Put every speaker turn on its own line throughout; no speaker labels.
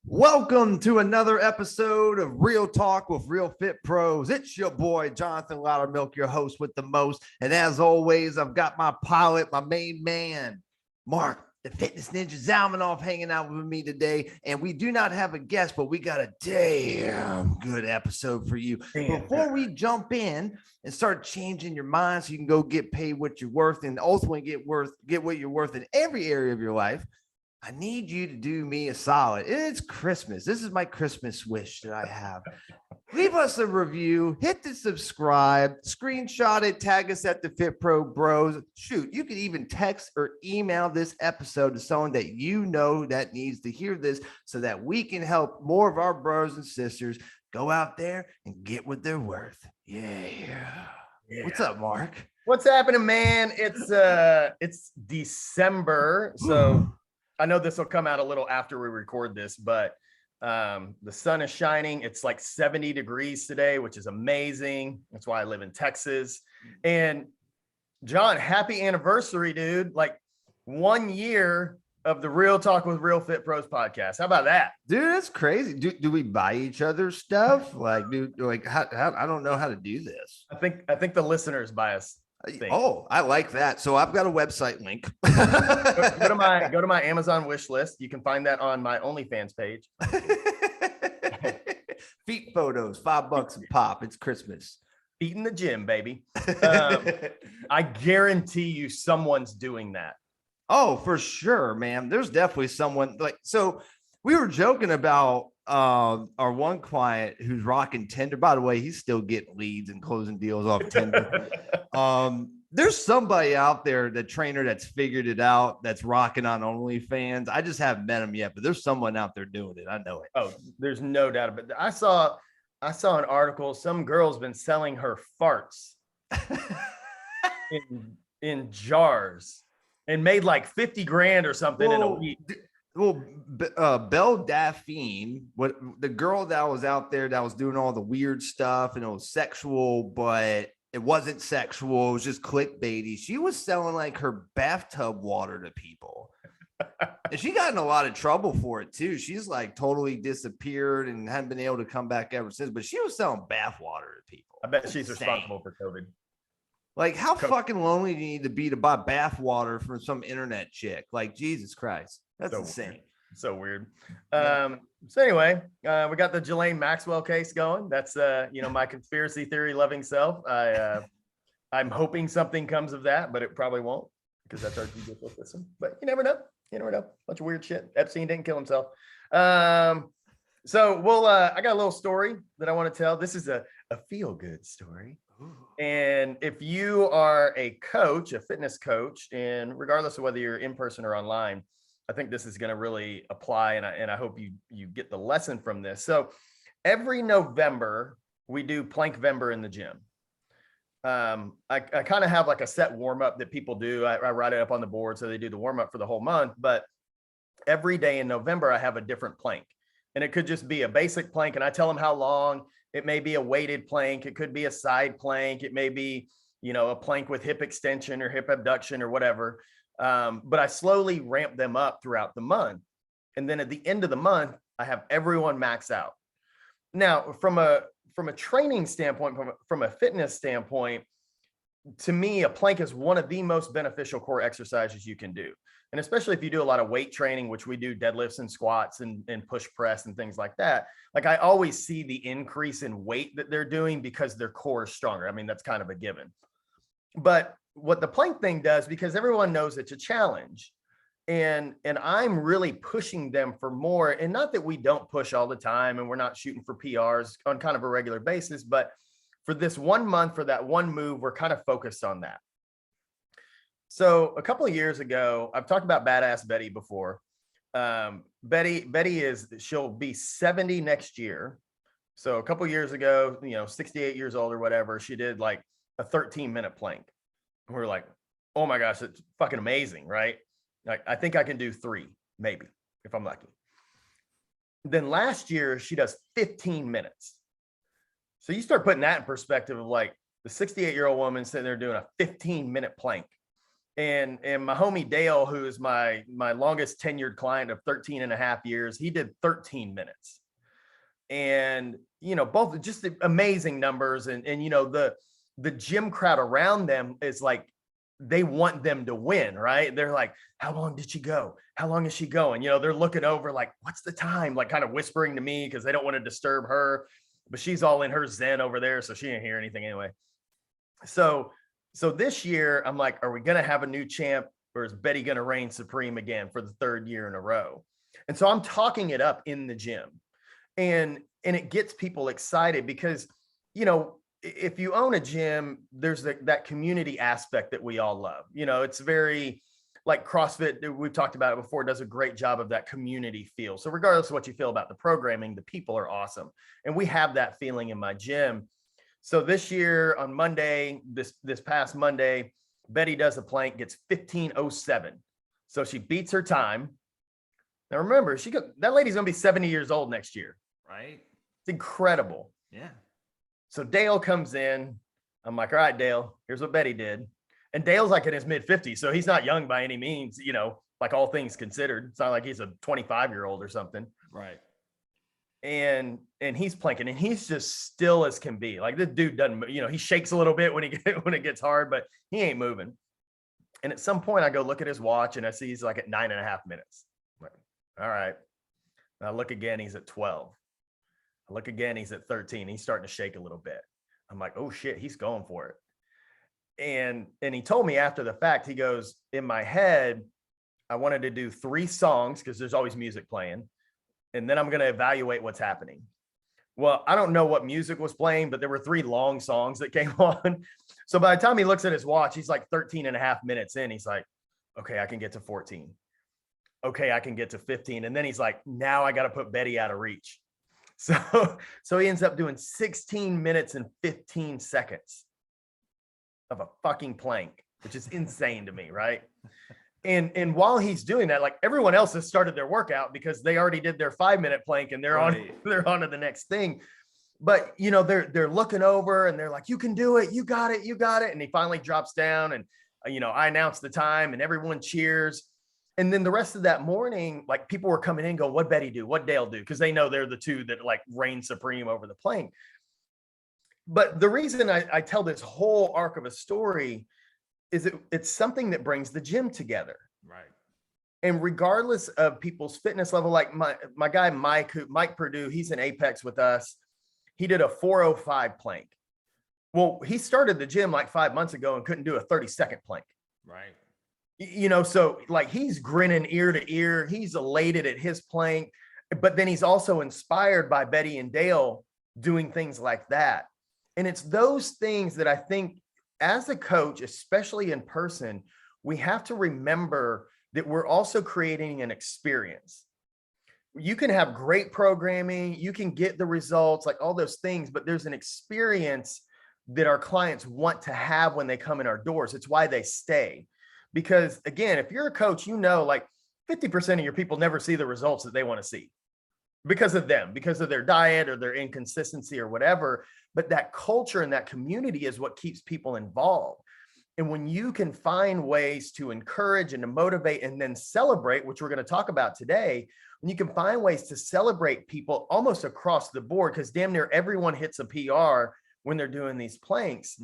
Welcome to another episode of Real Talk with Real Fit Pros. It's your boy, Jonathan Loudermilk, your host with the most. And as always, I've got my pilot, my main man, Mark, the Fitness Ninja Zalmanoff, hanging out with me today. And we do not have a guest, but we got a damn good episode for you. Before we jump in and start changing your mind so you can go get paid what you're worth and ultimately get what you're worth in every area of your life, I need you to do me a solid. It's Christmas. This is my Christmas wish that I have. Leave us a review, hit the subscribe, screenshot it, tag us at the Fit Pro Bros. Shoot, you could even text or email this episode to someone that you know that needs to hear this so that we can help more of our bros and sisters go out there and get what they're worth. Yeah. What's up, Mark?
What's happening, man? It's December, so I know this will come out a little after we record this, but the sun is shining. It's like 70 degrees today, which is amazing. That's why I live in Texas. And John, happy anniversary, dude. Like 1 year of the Real Talk with Real Fit Pros podcast. How about that?
Dude, that's crazy. Do we buy each other stuff? Like, how I don't know how to do this.
I think the listeners buy us.
Oh, I like that. So I've got a website link.
go to my Amazon wish list. You can find that on my OnlyFans page.
Feet photos, $5 a pop. It's Christmas.
Feet in the gym, baby. I guarantee you someone's doing that.
Oh, for sure, man. There's definitely someone so we were joking about our one client who's rocking Tinder. By the way, he's still getting leads and closing deals off Tinder. There's somebody out there, the trainer that's figured it out, that's rocking on OnlyFans. I just haven't met him yet, but there's someone out there doing it. I know it.
Oh, there's no doubt about it. I saw an article. Some girl's been selling her farts in jars and made like 50 grand or something in a week.
Well, Belle Daphne, the girl that was out there that was doing all the weird stuff and it was sexual, but it wasn't sexual. It was just clickbaity. She was selling like her bathtub water to people. And she got in a lot of trouble for it too. She's like totally disappeared and hadn't been able to come back ever since, but she was selling bath water to people.
I bet she's responsible for COVID.
Like, how fucking lonely do you need to be to buy bath water from some internet chick? Like, Jesus Christ. That's insane.
Weird. So weird. So anyway, we got the Ghislaine Maxwell case going. That's my conspiracy theory loving self. I'm hoping something comes of that, but it probably won't because that's our judicial system. But you never know. Bunch of weird shit. Epstein didn't kill himself. So I got a little story that I want to tell. This is a feel-good story. And if you are a coach, a fitness coach, and regardless of whether you're in person or online, I think this is going to really apply. And I hope you get the lesson from this. So every November, we do Plankvember in the gym. I kind of have like a set warm up that people do. I write it up on the board. So they do the warm up for the whole month, but every day in November, I have a different plank, and it could just be a basic plank. And I tell them how long. It may be a weighted plank. It could be a side plank. It may be, a plank with hip extension or hip abduction or whatever. But I slowly ramp them up throughout the month. And then at the end of the month, I have everyone max out. Now, from a training standpoint, from a fitness standpoint, to me, a plank is one of the most beneficial core exercises you can do. And especially if you do a lot of weight training, which we do deadlifts and squats and push press and things like that. Like, I always see the increase in weight that they're doing because their core is stronger. I mean, that's kind of a given. But what the plank thing does, because everyone knows it's a challenge, and I'm really pushing them for more. And not that we don't push all the time and we're not shooting for PRs on kind of a regular basis, but for this 1 month, for that one move, we're kind of focused on that. So a couple of years ago, I've talked about Badass Betty before. Betty she'll be 70 next year. So a couple of years ago, 68 years old or whatever, she did like a 13-minute plank. And we're like, oh my gosh, it's fucking amazing, right? Like, I think I can do 3, maybe, if I'm lucky. Then last year, she does 15 minutes. So you start putting that in perspective of like the 68-year-old woman sitting there doing a 15-minute plank. And my homie Dale, who is my longest tenured client of 13 and a half years, he did 13 minutes. And, you know, both just amazing numbers. And you know, the gym crowd around them is like, they want them to win, right? They're like, how long did she go? How long is she going? You know, they're looking over like, what's the time? Like kind of whispering to me because they don't want to disturb her, but she's all in her zen over there. So she didn't hear anything anyway. So this year I'm like, are we going to have a new champ, or is Betty going to reign supreme again for the third year in a row? And so I'm talking it up in the gym, and it gets people excited because, you know, if you own a gym, there's that community aspect that we all love. You know, it's very like CrossFit, we've talked about it before, does a great job of that community feel. So regardless of what you feel about the programming, the people are awesome. And we have that feeling in my gym. So this year on Monday, this past Monday, Betty does a plank, gets 15:07. So she beats her time. Now remember, that lady's gonna be 70 years old next year.
Right.
It's incredible.
Yeah.
So Dale comes in. I'm like, all right, Dale, here's what Betty did. And Dale's like in his mid 50s. So he's not young by any means, you know, like all things considered. It's not like he's a 25-year-old or something.
Right.
And he's planking, and he's just still as can be. Like this dude doesn't, you know, he shakes a little bit when it gets hard, but he ain't moving. And at some point I go look at his watch and I see he's like at 9.5 minutes. I'm like, all right. And I look again, he's at 12. I look again, he's at 13. He's starting to shake a little bit. I'm like, oh shit, he's going for it. And he told me after the fact, he goes, in my head, I wanted to do 3 songs because there's always music playing. And then I'm going to evaluate what's happening. Well, I don't know what music was playing, but there were 3 long songs that came on. So by the time he looks at his watch, he's like 13.5 minutes in. He's like, okay, I can get to 14. Okay, I can get to 15. And then he's like, now I got to put Betty out of reach. So he ends up doing 16 minutes and 15 seconds of a fucking plank, which is insane to me, right? And while he's doing that, like everyone else has started their workout because they already did their 5-minute plank and they're on to the next thing. But you know, they're looking over and they're like, you can do it, you got it, you got it. And he finally drops down, and you know, I announce the time and everyone cheers. And then the rest of that morning, like people were coming in going, what Betty do? What Dale do? Because they know they're the two that like reign supreme over the plank. But the reason I tell this whole arc of a story is it's something that brings the gym together.
Right.
And regardless of people's fitness level, like my guy, Mike Purdue, he's in Apex with us. He did a 4:05 plank. Well, he started the gym like 5 months ago and couldn't do a 30-second plank.
Right.
You know, so like he's grinning ear to ear. He's elated at his plank, but then he's also inspired by Betty and Dale doing things like that. And it's those things that I think as a coach, especially in person, we have to remember that we're also creating an experience. You can have great programming, you can get the results, like all those things, but there's an experience that our clients want to have when they come in our doors. It's why they stay. Because again, if you're a coach, you know, like 50% of your people never see the results that they want to see because of them, because of their diet or their inconsistency or whatever. But that culture and that community is what keeps people involved. And when you can find ways to encourage and to motivate and then celebrate, which we're going to talk about today, when you can find ways to celebrate people almost across the board, because damn near everyone hits a PR when they're doing these planks,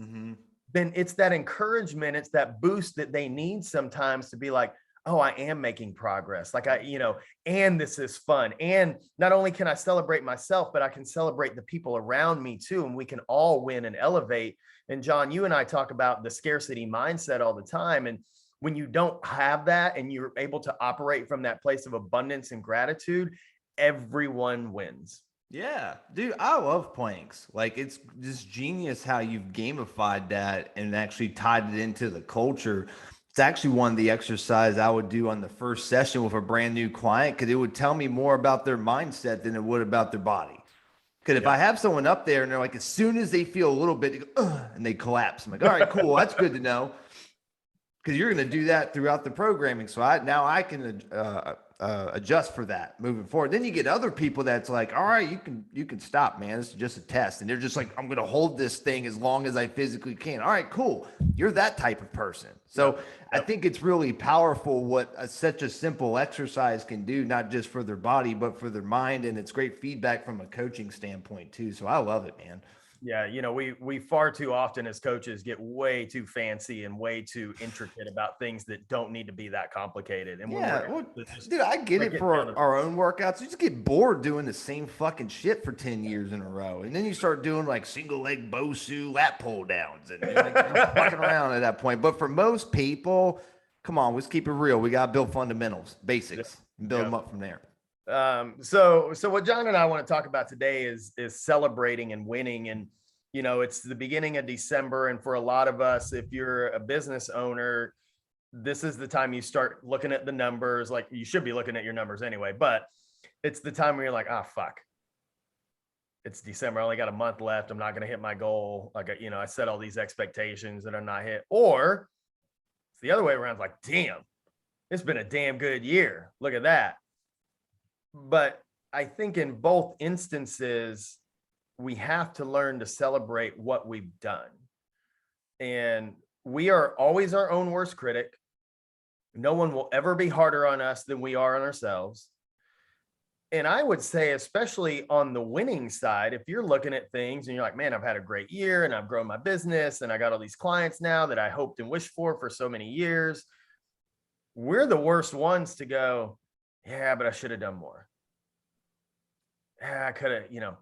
then it's that encouragement, it's that boost that they need sometimes to be like, oh, I am making progress. Like and this is fun. And not only can I celebrate myself, but I can celebrate the people around me too. And we can all win and elevate. And John, you and I talk about the scarcity mindset all the time. And when you don't have that and you're able to operate from that place of abundance and gratitude, everyone wins.
Yeah, dude, I love planks. Like, it's just genius how you've gamified that and actually tied it into the culture. It's actually one of the exercises I would do on the first session with a brand new client, because it would tell me more about their mindset than it would about their body. Because if I have someone up there and they're like, as soon as they feel a little bit, they go, and they collapse. I'm like, all right, cool. That's good to know. Because you're going to do that throughout the programming. So now I can adjust for that moving forward. Then you get other people that's like, all right, you can stop, man. This is just a test. And they're just like, I'm going to hold this thing as long as I physically can. All right, cool. You're that type of person. So I think it's really powerful what such a simple exercise can do, not just for their body, but for their mind. And it's great feedback from a coaching standpoint too. So I love it, man.
Yeah, you know, we far too often as coaches get way too fancy and way too intricate about things that don't need to be that complicated. And
dude, I get it for our own workouts. You just get bored doing the same fucking shit for 10 years in a row. And then you start doing like single leg Bosu lat pull downs and you're fucking around at that point. But for most people, come on, let's keep it real. We got to build fundamentals, basics, and build them up from there.
So what John and I want to talk about today is celebrating and winning. And, you know, it's the beginning of December. And for a lot of us, if you're a business owner, this is the time you start looking at the numbers. Like you should be looking at your numbers anyway, but it's the time where you're like, oh, fuck. It's December. I only got a month left. I'm not going to hit my goal. Like, you know, I set all these expectations that I'm not hit. Or it's the other way around. It's like, damn, it's been a damn good year. Look at that. But I think in both instances, we have to learn to celebrate what we've done. And we are always our own worst critic. No one will ever be harder on us than we are on ourselves. And I would say, especially on the winning side, if you're looking at things and you're like, man, I've had a great year and I've grown my business and I got all these clients now that I hoped and wished for so many years. We're the worst ones to go, yeah, but I should have done more. Yeah, I could have, you know,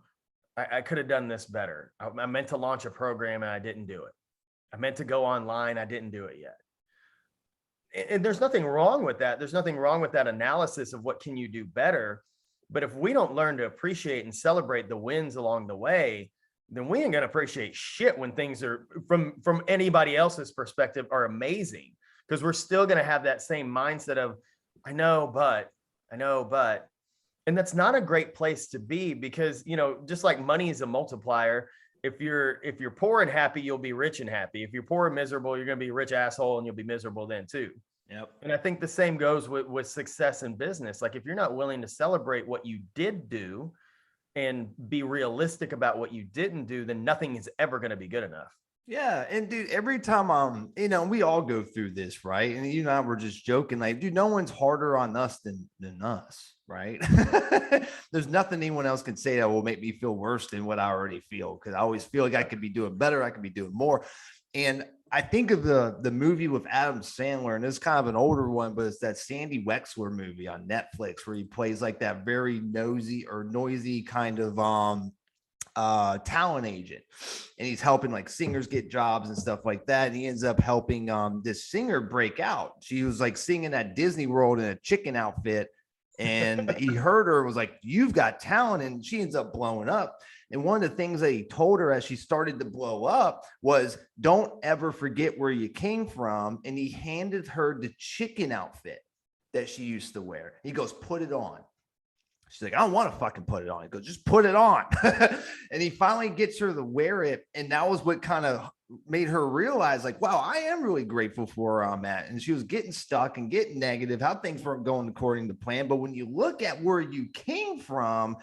I could have done this better. I meant to launch a program and I didn't do it. I meant to go online. I didn't do it yet. And there's nothing wrong with that. There's nothing wrong with that analysis of what can you do better. But if we don't learn to appreciate and celebrate the wins along the way, then we ain't going to appreciate shit when things are from anybody else's perspective are amazing, because we're still going to have that same mindset of, I know, but, and that's not a great place to be, because, you know, just like money is a multiplier. If you're poor and happy, you'll be rich and happy. If you're poor and miserable, you're going to be a rich asshole and you'll be miserable then too.
Yep.
And I think the same goes with success in business. Like if you're not willing to celebrate what you did do and be realistic about what you didn't do, then nothing is ever going to be good enough.
Yeah. And dude, every time, you know, we all go through this, right? And you and I were just joking, like, dude, no one's harder on us than us, right? There's nothing anyone else can say that will make me feel worse than what I already feel, because I always feel like I could be doing better. I could be doing more. And I think of the movie with Adam Sandler, and it's kind of an older one, but it's that Sandy Wexler movie on Netflix where he plays like that very noisy kind of talent agent, and he's helping like singers get jobs and stuff like that. And he ends up helping this singer break out. She was like singing at Disney World in a chicken outfit, and he heard her, was like, you've got talent, and she ends up blowing up. And one of the things that he told her as she started to blow up was, don't ever forget where you came from. And he handed her the chicken outfit that she used to wear. He goes, put it on. She's like, I don't want to fucking put it on. He goes, just put it on. And he finally gets her to wear it. And that was what kind of made her realize, like, wow, I am really grateful for where I'm at. And she was getting stuck and getting negative, how things weren't going according to plan. But when you look at where you came from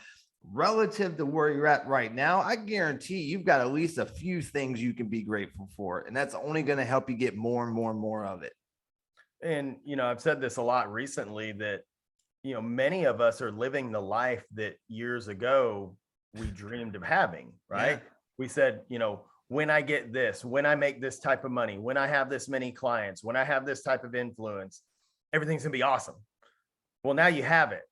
relative to where you're at right now, I guarantee you've got at least a few things you can be grateful for. And that's only going to help you get more and more and more of it.
And, you know, I've said this a lot recently that, you know, many of us are living the life that years ago we dreamed of having, right? Yeah. We said, you know, when I get this, when I make this type of money, when I have this many clients, when I have this type of influence, everything's gonna be awesome. Well, now you have it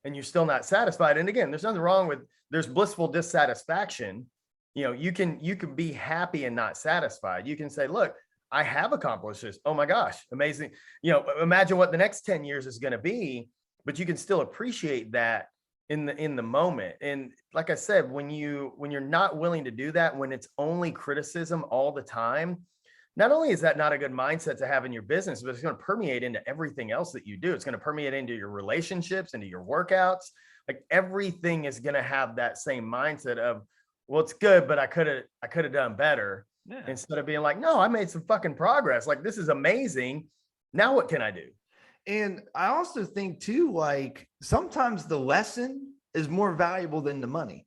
and you're still not satisfied. And again, there's nothing wrong with, there's blissful dissatisfaction. You know, you can be happy and not satisfied. You can say, look, I have accomplished this. Oh my gosh, amazing. You know, imagine what the next 10 years is going to be, but you can still appreciate that in the moment. And like I said, when you're not willing to do that, when it's only criticism all the time, not only is that not a good mindset to have in your business, but it's going to permeate into everything else that you do. It's going to permeate into your relationships, into your workouts. Like everything is going to have that same mindset of, well, it's good, but I could have done better. Yeah. Instead of being like, no, I made some fucking progress. Like, this is amazing. Now what can I do?
And I also think too, like sometimes the lesson is more valuable than the money.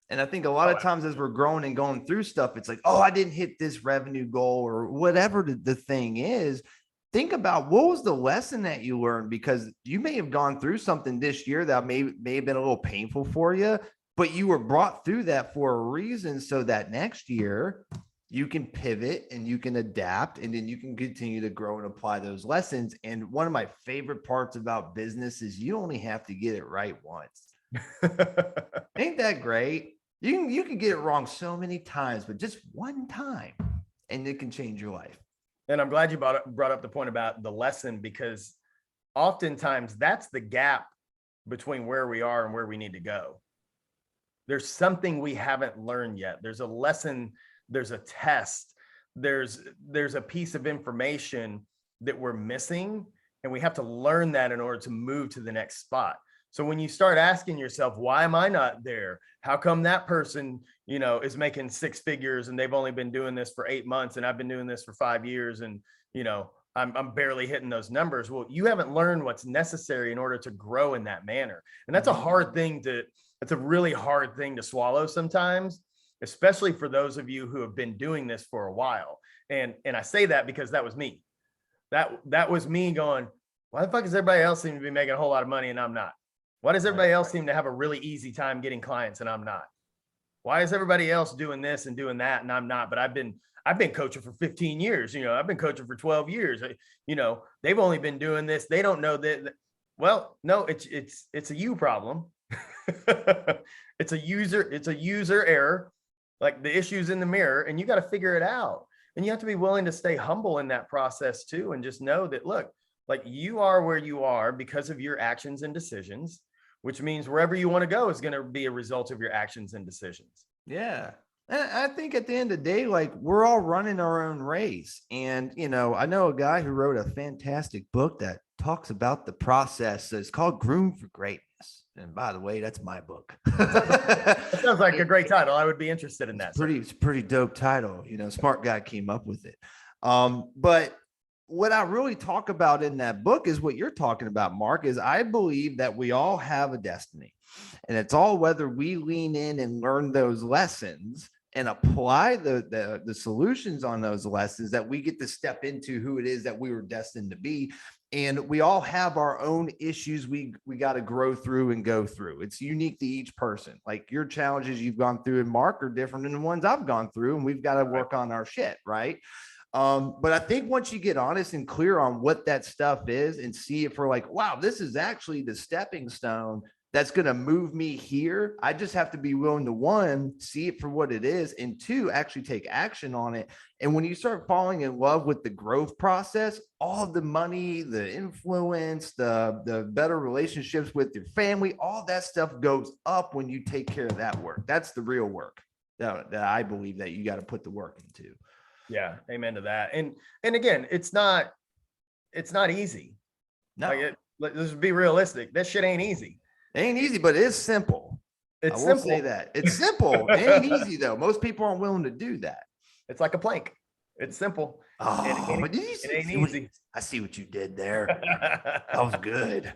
And I think a lot of times as we're growing and going through stuff, it's like, oh, I didn't hit this revenue goal or whatever the thing is. Think about what was the lesson that you learned, because you may have gone through something this year that may have been a little painful for you, but you were brought through that for a reason so that next year you can pivot and you can adapt and then you can continue to grow and apply those lessons. And one of my favorite parts about business is you only have to get it right once. Ain't that great? You can get it wrong so many times, but just one time and it can change your life.
And I'm glad you brought up the point about the lesson, because oftentimes that's the gap between where we are and where we need to go. There's something we haven't learned yet. There's a lesson, there's a test, there's a piece of information that we're missing, and we have to learn that in order to move to the next spot. So when you start asking yourself, why am I not there? How come that person, is making six figures and they've only been doing this for 8 months and I've been doing this for 5 years and, I'm barely hitting those numbers? Well, you haven't learned what's necessary in order to grow in that manner. And that's a really hard thing to swallow sometimes, especially for those of you who have been doing this for a while. And I say that because that was me. That was me going, why the fuck does everybody else seem to be making a whole lot of money and I'm not? Why does everybody else seem to have a really easy time getting clients and I'm not? Why is everybody else doing this and doing that and I'm not? But I've been coaching for 15 years. I've been coaching for 12 years. They've only been doing this. They don't know that. Well, no, it's a you problem. It's a user error. Like the issue's in the mirror, and you got to figure it out. And you have to be willing to stay humble in that process too, and just know that, look, like you are where you are because of your actions and decisions, which means wherever you want to go is going to be a result of your actions and decisions.
Yeah. And I think at the end of the day, like we're all running our own race. And, I know a guy who wrote a fantastic book that talks about the process. It's called Groom for Greatness. And by the way, that's my book.
That sounds like a great title. I would be interested in that.
It's pretty dope title. Smart guy came up with it. But what I really talk about in that book is what you're talking about, Mark, is I believe that we all have a destiny, and it's all whether we lean in and learn those lessons and apply the solutions on those lessons that we get to step into who it is that we were destined to be. And we all have our own issues we got to grow through and go through. It's unique to each person. Like your challenges you've gone through in Mark are different than the ones I've gone through, and we've got to work on our shit, right? But I think once you get honest and clear on what that stuff is and see it for like, wow, this is actually the stepping stone that's going to move me here. I just have to be willing to, one, see it for what it is, and two, actually take action on it. And when you start falling in love with the growth process, all the money, the influence, the better relationships with your family, all that stuff goes up when you take care of that work. That's the real work that I believe that you got to put the work into.
Yeah. Amen to that. And again, it's not easy.
No,
let's be realistic. That shit ain't easy.
It ain't easy, but it's simple.
It's
I will
simple.
say that it's simple. It ain't easy though. Most people aren't willing to do that.
It's like a plank. It's simple.
Oh, but
it ain't easy.
I see what you did there. That was good.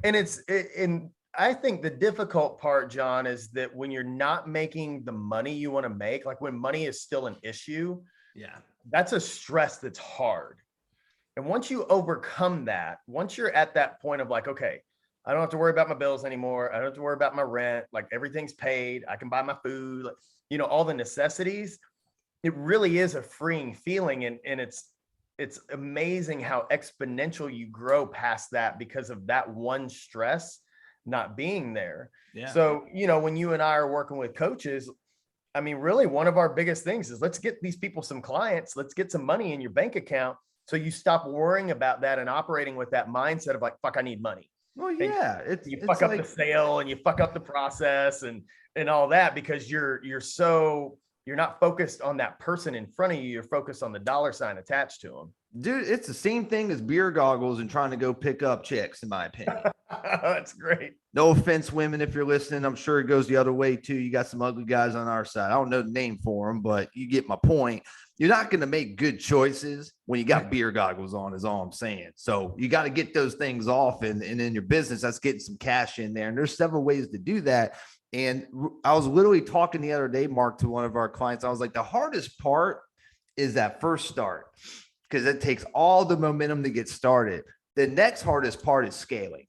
And I think the difficult part, John, is that when you're not making the money you want to make, like when money is still an issue,
yeah,
that's a stress that's hard. And once you overcome that, once you're at that point of like, okay, I don't have to worry about my bills anymore. I don't have to worry about my rent. Like everything's paid. I can buy my food, like, all the necessities. It really is a freeing feeling. And it's amazing how exponential you grow past that because of that one stress not being there. Yeah. So, when you and I are working with coaches, I mean, really one of our biggest things is let's get these people some clients. Let's get some money in your bank account. So you stop worrying about that and operating with that mindset of like, fuck, I need money.
Well, yeah,
you fuck up the sale and you fuck up the process and all that because you're not focused on that person in front of you. You're focused on the dollar sign attached to them.
Dude, it's the same thing as beer goggles and trying to go pick up chicks, in my opinion.
That's great.
No offense, women, if you're listening. I'm sure it goes the other way too. You got some ugly guys on our side. I don't know the name for them, but you get my point. You're not going to make good choices when you got beer goggles on, is all I'm saying. So you got to get those things off. And in your business, that's getting some cash in there. And there's several ways to do that. And I was literally talking the other day, Mark, to one of our clients. I was like, the hardest part is that first start, because it takes all the momentum to get started. The next hardest part is scaling.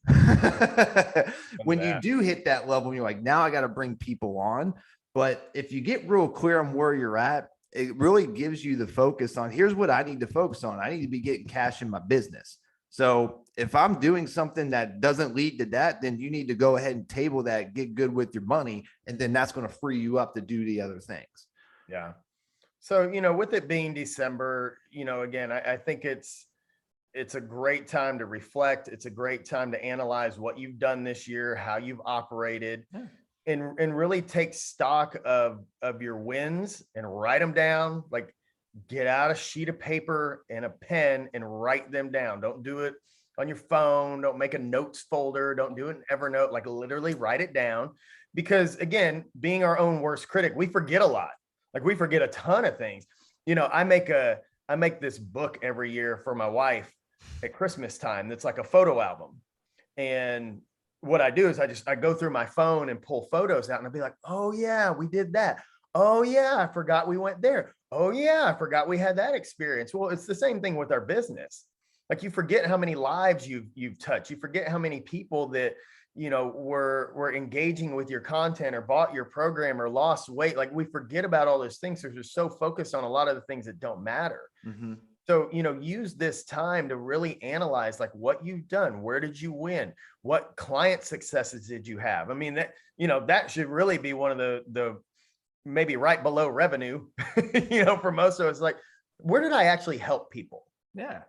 When you do hit that level, you're like, now I got to bring people on. But if you get real clear on where you're at, it really gives you the focus on, here's what I need to focus on. I need to be getting cash in my business. So if I'm doing something that doesn't lead to that, then you need to go ahead and table that, get good with your money. And then that's going to free you up to do the other things.
Yeah. So, with it being December, again, I think it's a great time to reflect. It's a great time to analyze what you've done this year, how you've operated, and really take stock of your wins and write them down. Like, get out a sheet of paper and a pen and write them down. Don't do it on your phone. Don't make a notes folder. Don't do it in Evernote. Like, literally write it down, because again, being our own worst critic, we forget a lot. Like, we forget a ton of things. I make this book every year for my wife at Christmas time. That's like a photo album. And what I do is I go through my phone and pull photos out, and I'll be like, oh yeah, we did that. Oh yeah, I forgot we went there. Oh yeah, I forgot we had that experience. Well, it's the same thing with our business. Like, you forget how many lives you've touched. You forget how many people that, were engaging with your content or bought your program or lost weight. Like, we forget about all those things because we're so focused on a lot of the things that don't matter. Mm-hmm. So, use this time to really analyze, like, what you've done. Where did you win? What client successes did you have? I mean, that should really be one of the maybe right below revenue, for most of us. Like, where did I actually help people?
Yeah.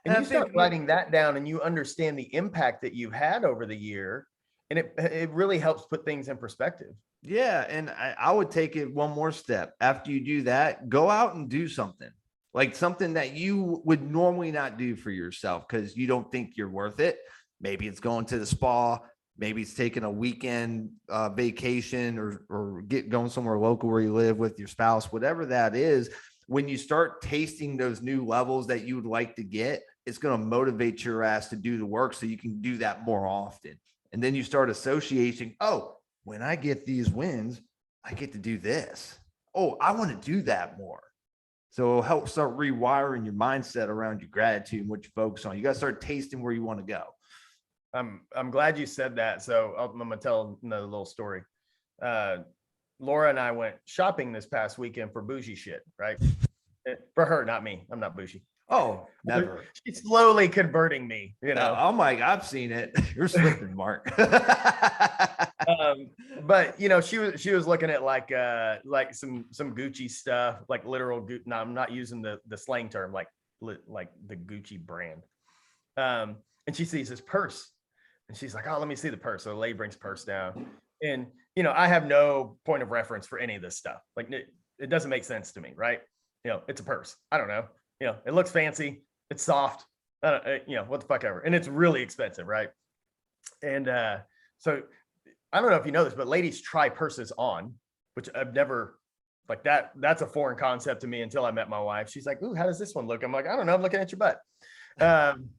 And you start writing that down, and you understand the impact that you've had over the year, and it really helps put things in perspective.
Yeah. And I would take it one more step. After you do that, go out and do something. Like something that you would normally not do for yourself because you don't think you're worth it. Maybe it's going to the spa. Maybe it's taking a weekend vacation or going somewhere local where you live with your spouse, whatever that is. When you start tasting those new levels that you would like to get, it's going to motivate your ass to do the work so you can do that more often. And then you start associating, oh, when I get these wins, I get to do this. Oh, I want to do that more. So it'll help start rewiring your mindset around your gratitude and what you focus on. You got to start tasting where you want to go.
I'm glad you said that. So I'm going to tell another little story. Laura and I went shopping this past weekend for bougie shit, right? For her, not me. I'm not bougie.
Oh, never.
She's slowly converting me,
Oh my God, I've seen it. You're slipping, Mark.
But she was looking at like some Gucci stuff, like literal Gucci. No, I'm not using the slang term, like the Gucci brand. And she sees this purse, and she's like, "Oh, let me see the purse." So the lady brings purse down, and I have no point of reference for any of this stuff. Like, it doesn't make sense to me, right? It's a purse. I don't know. It looks fancy. It's soft. What the fuck ever. And it's really expensive, right? And so I don't know if you know this, but ladies try purses on, which I've never, like, that's a foreign concept to me until I met my wife. She's like, "Ooh, how does this one look?" I'm like, "I don't know. I'm looking at your butt." And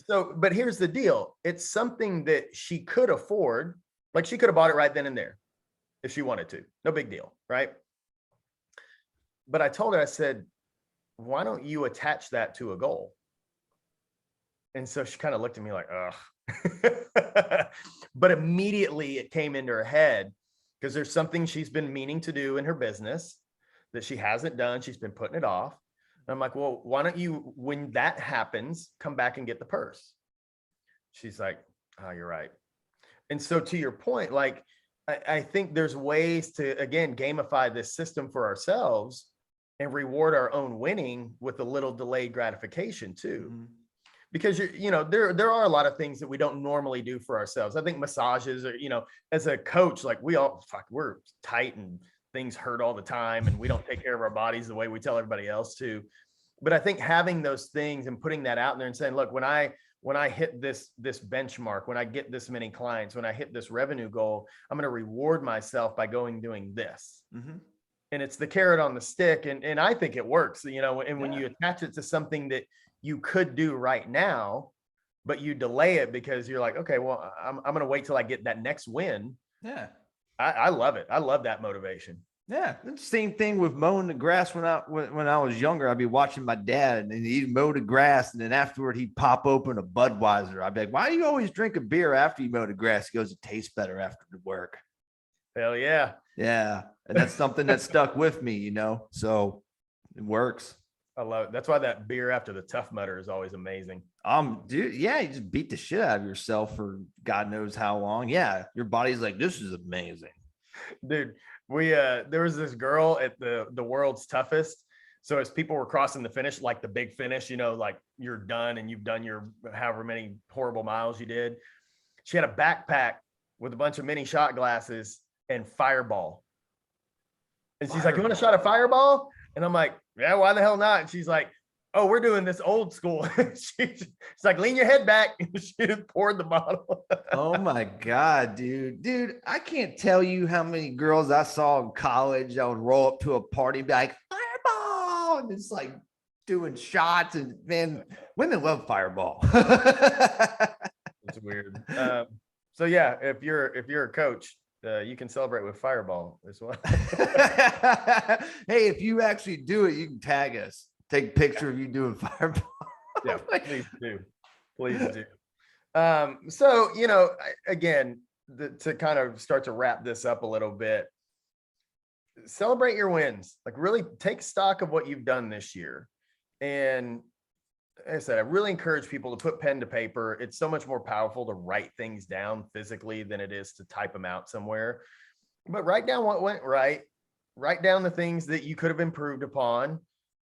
but here's the deal. It's something that she could afford. Like, she could have bought it right then and there if she wanted to. No big deal, right? But I told her, I said, "Why don't you attach that to a goal?" And so she kind of looked at me like, ugh. But immediately it came into her head, because there's something she's been meaning to do in her business that she hasn't done. She's been putting it off. And I'm like, "Well, why don't you, when that happens, come back and get the purse?" She's like, "Oh, you're right." And so, to your point, like, I think there's ways to, again, gamify this system for ourselves and reward our own winning with a little delayed gratification too. Mm-hmm. Because there are a lot of things that we don't normally do for ourselves. I think massages are, as a coach, like, we're tight and things hurt all the time and we don't take care of our bodies the way we tell everybody else to. But I think having those things and putting that out there and saying, look, when I hit this benchmark, when I get this many clients, when I hit this revenue goal, I'm going to reward myself by doing this.
Mm-hmm.
And it's the carrot on the stick. And I think it works, and when you attach it to something that you could do right now, but you delay it because you're like, okay, well, I'm going to wait till I get that next win.
Yeah.
I love it. I love that motivation.
Yeah. Same thing with mowing the grass. When I was younger, I'd be watching my dad and he'd mow the grass. And then afterward, he'd pop open a Budweiser. I'd be like, why do you always drink a beer after you mow the grass? He goes, it tastes better after the work.
Hell yeah.
Yeah. And that's something that stuck with me, so it works.
I love it. That's why that beer after the Tough Mudder is always amazing.
Dude, yeah, you just beat the shit out of yourself for God knows how long. Yeah, your body's like, this is amazing.
Dude, there was this girl at the world's toughest. So as people were crossing the finish, like the big finish, like you're done and you've done your however many horrible miles you did. She had a backpack with a bunch of mini shot glasses and Fireball. And she's like, you want a shot of Fireball? And I'm like, yeah, why the hell not? And she's like, oh, we're doing this old school. She's like, lean your head back. And she just poured the bottle.
Oh my God, dude, I can't tell you how many girls I saw in college. I would roll up to a party and be like, Fireball. And it's like doing shots. And man, women love Fireball.
It's weird. So yeah, if you're a coach, you can celebrate with Fireball as well.
Hey, if you actually do it, you can tag us. Take a picture of you doing Fireball.
Yeah, please do. Please do. So, again, to kind of start to wrap this up a little bit, celebrate your wins. Like really take stock of what you've done this year. And like I said, I really encourage people to put pen to paper. It's so much more powerful to write things down physically than it is to type them out somewhere. But write down what went right. Write down the things that you could have improved upon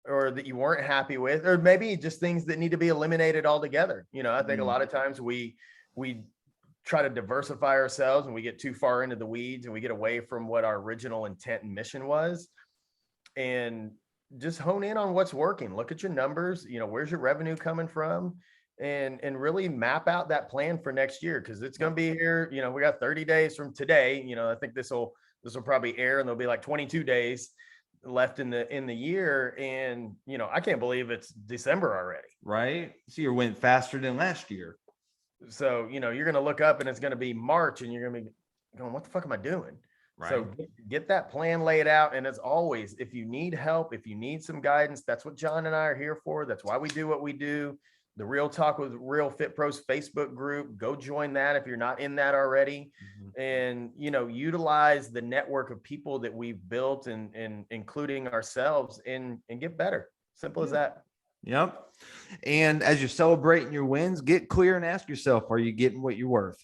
or that you weren't happy with, or maybe just things that need to be eliminated altogether. I think a lot of times we try to diversify ourselves and we get too far into the weeds and we get away from what our original intent and mission was. And just hone in on what's working. Look at your numbers, where's your revenue coming from, and really map out that plan for next year. Cause it's going to be here, we got 30 days from today. I think this will probably air and there'll be like 22 days left in the year. And, I can't believe it's December already.
Right. So you went faster than last year.
So, you're going to look up and it's going to be March and you're going to be going, what the fuck am I doing? Right. So get that plan laid out. And as always, if you need help, if you need some guidance, that's what Jon and I are here for. That's why we do what we do. The Real Talk with Real Fit Pros Facebook group, go join that if you're not in that already. Mm-hmm. And, utilize the network of people that we've built and including ourselves and get better. Simple as that.
Yep. And as you're celebrating your wins, get clear and ask yourself, are you getting what you're worth?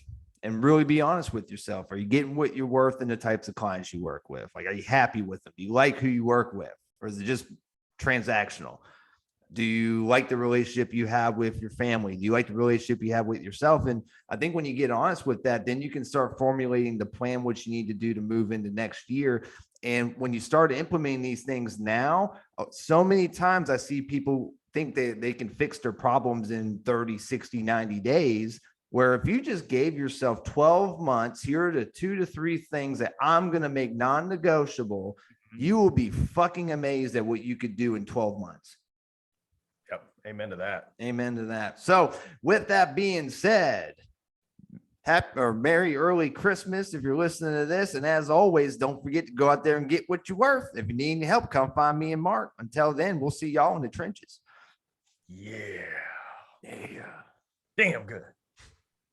And really be honest with yourself. Are you getting what you're worth in the types of clients you work with? Like, are you happy with them? Do you like who you work with? Or is it just transactional? Do you like the relationship you have with your family? Do you like the relationship you have with yourself? And I think when you get honest with that, then you can start formulating the plan, what you need to do to move into next year. And when you start implementing these things now, so many times I see people think they can fix their problems in 30, 60, 90 days. Where if you just gave yourself 12 months, here are the 2 to 3 things that I'm going to make non-negotiable, you will be fucking amazed at what you could do in 12 months.
Yep. Amen to that.
Amen to that. So with that being said, happy or merry early Christmas if you're listening to this. And as always, don't forget to go out there and get what you're worth. If you need any help, come find me and Mark. Until then, we'll see y'all in the trenches.
Yeah.
Yeah.
Damn good.